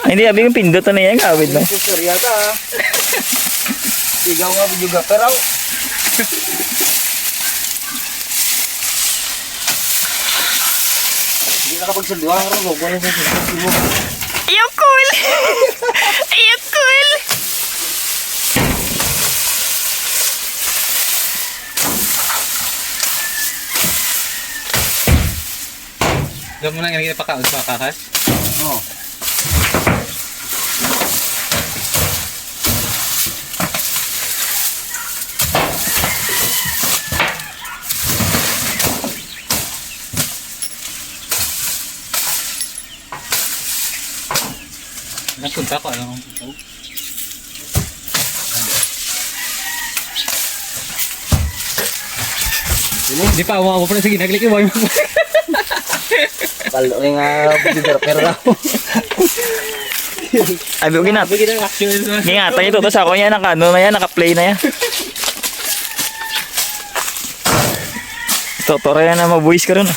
Ay, hindi, abing pindot na yan, awit na. Sorry yata ha. Sigaw nga juga pero hindi nakapagsalduha ka rin. Huwag na sa mo. Ayaw cool! Ayaw cool! Gawin mo lang yung pakakas? Oo. Nagpunta ko, alam mo. Hindi pa, umama pa na. Sige, naglik mo. Kalo nga bigar pero raw. Ay, bugin natin. Bigyan ng action. Ingatan ito, tapos ako yan, ano na yan, naka-play na yan. Totoo yan na mabuhis ka rin.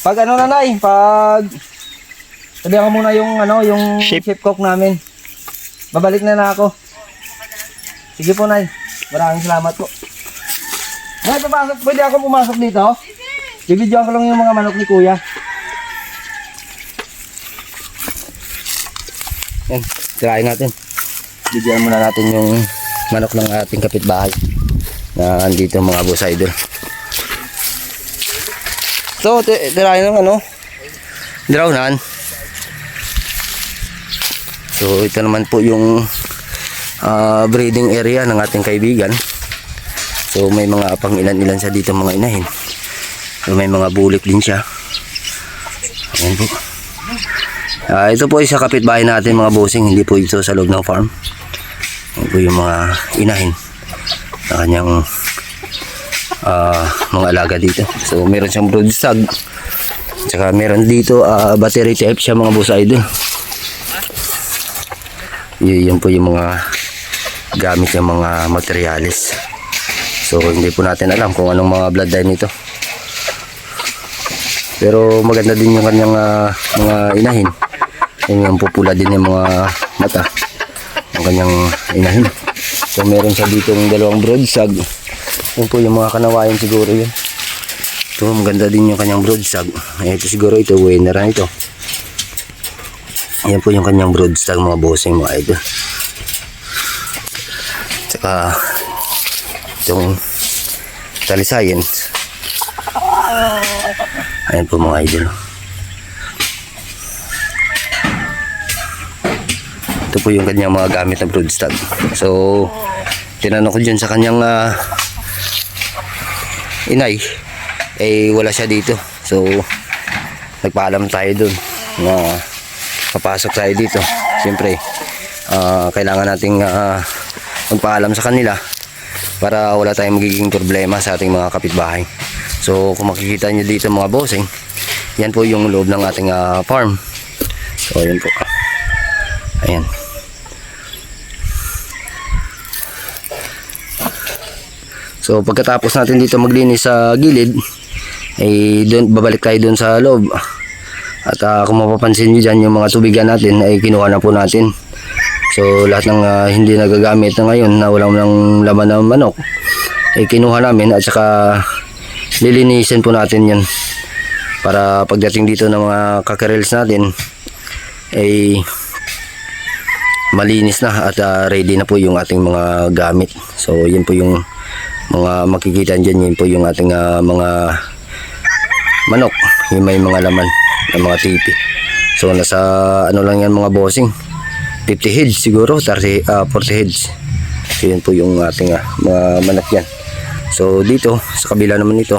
Pag ano na nay, pag sabihan ko muna yung ano, yung Ship. ship cook namin. Babalik na ako. Sige po nay. Maraming salamat po. Nay, papasok, pwede ako pumasok dito? Bibidyoan ko lang yung mga manok ni kuya. Yan, tirahin natin. Bidyoan muna natin yung manok ng ating kapitbahay na andito mga boss idol. So, tirahin ng ano, drownan. So, ito naman po yung breeding area ng ating kaibigan. So, may mga pang ilan-ilan siya dito mga inahin. So, may mga bulik din siya. Ayan po. Ito po isa kapitbahay natin mga bossing, hindi po ito sa loob ng farm. Ayan po yung mga inahin na kanyang mga alaga dito. So meron siyang broodstag, tsaka meron dito battery type siya mga boss idol. Yun po yung mga gamit ng mga materialis. So hindi po natin alam kung anong mga bloodline nito, pero maganda din yung kanyang mga inahin. Yung pupula din yung mga mata ng kanyang inahin. So meron siya ditong dalawang broodstag. Yun po yung mga kanawayan siguro yun. Ito maganda din yung kanyang broodstag. Ito siguro ito winner na ito. Yan po yung kanyang broodstag mga bossing mga idol. Tsaka itong talisayan. Ayan po mga idol. Ito po yung kanyang mga gamit na broodstag. So tinanong ko dyan sa kanyang inay, wala siya dito. So nagpaalam tayo dun na papasok tayo dito. Siyempre kailangan nating magpaalam sa kanila para wala tayong magiging problema sa ating mga kapitbahay. So kung makikita nyo dito mga bossing, yan po yung loob ng ating farm. So yun po, ayan. So pagkatapos natin dito maglinis sa gilid, doon babalik tayo doon sa loob. At kung mapapansin niyo diyan yung mga tubigan natin ay kinuha na po natin. So lahat ng hindi nagagamit na ngayon na walang laman ng manok ay kinuha namin, at saka lilinisin po natin 'yan para pagdating dito ng mga kakerels natin ay malinis na at ready na po yung ating mga gamit. So yun po yung mga makikita dyan, yun po yung ating mga manok, yung may mga laman ng mga tipi. So nasa ano lang yan mga bossing, 50 heads siguro, 40 heads. So yun po yung ating mga manok yan. So dito sa kabila naman ito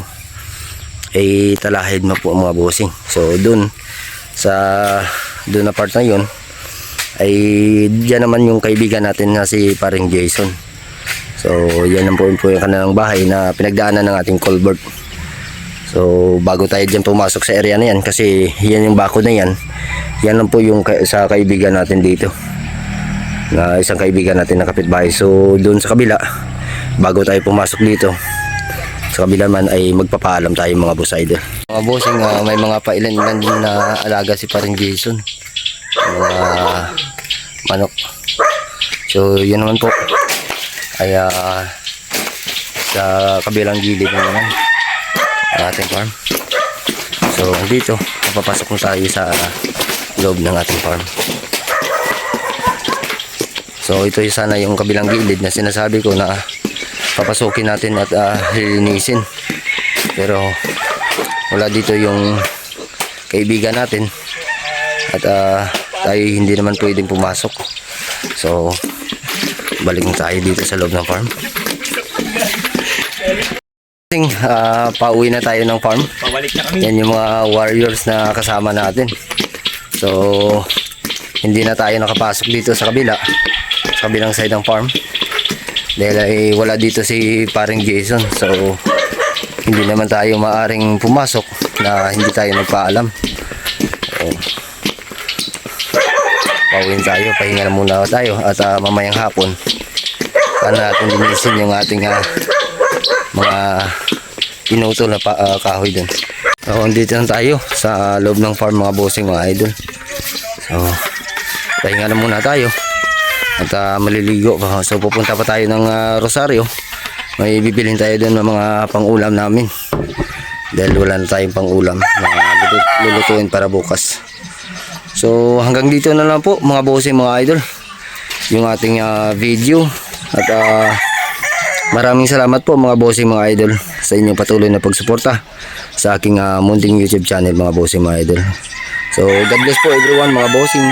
ay talahid na po mga bossing. So dun na part na yun ay dyan naman yung kaibigan natin na si paring Jason. So yan ang po yung kanilang bahay na pinagdaanan ng ating culvert. So bago tayo dyan pumasok sa area na yan, kasi yan yung bako na yan, yan lang po yung sa kaibigan natin dito, na isang kaibigan natin na kapitbahay. So doon sa kabila bago tayo pumasok dito sa kabila man ay magpapaalam tayo mga boss idol. Mga bossing, may mga pailan-ilan din na alaga si paring Jason, mga manok. So yun naman po ay sa kabilang gilid naman ang ating farm. So dito papasok na tayo sa loob ng ating farm. So ito yung sana yung kabilang gilid na sinasabi ko na papasukin natin at lilinisin. Pero wala dito yung kaibigan natin at tayo hindi naman pwedeng pumasok. So balik na tayo dito sa loob ng farm. Pauwi na tayo ng farm. Pabalik na kami. Yan yung mga warriors na kasama natin. So hindi na tayo nakapasok dito sa kabila, sa kabilang side ng farm, dahil ay wala dito si paring Jason. So hindi naman tayo maaring pumasok na hindi tayo nagpaalam. So pauwiin tayo, pahinga na muna tayo at mamayang hapon paano natin linisin yung ating mga pinutol na kahoy dun. So dito na tayo sa loob ng farm mga bossing, mga idol. So pahinga na muna tayo at maliligo pa. So pupunta pa tayo ng Rosario. May bibilhin tayo dun ng mga pang-ulam namin dahil wala na tayong pang-ulam na lulutuin para bukas. So hanggang dito na lang po mga bossing, mga idol, yung ating video. At maraming salamat po mga bossing, mga idol, sa inyong patuloy na pagsuporta sa aking munting YouTube channel mga bossing, mga idol. So God bless po everyone mga bossing.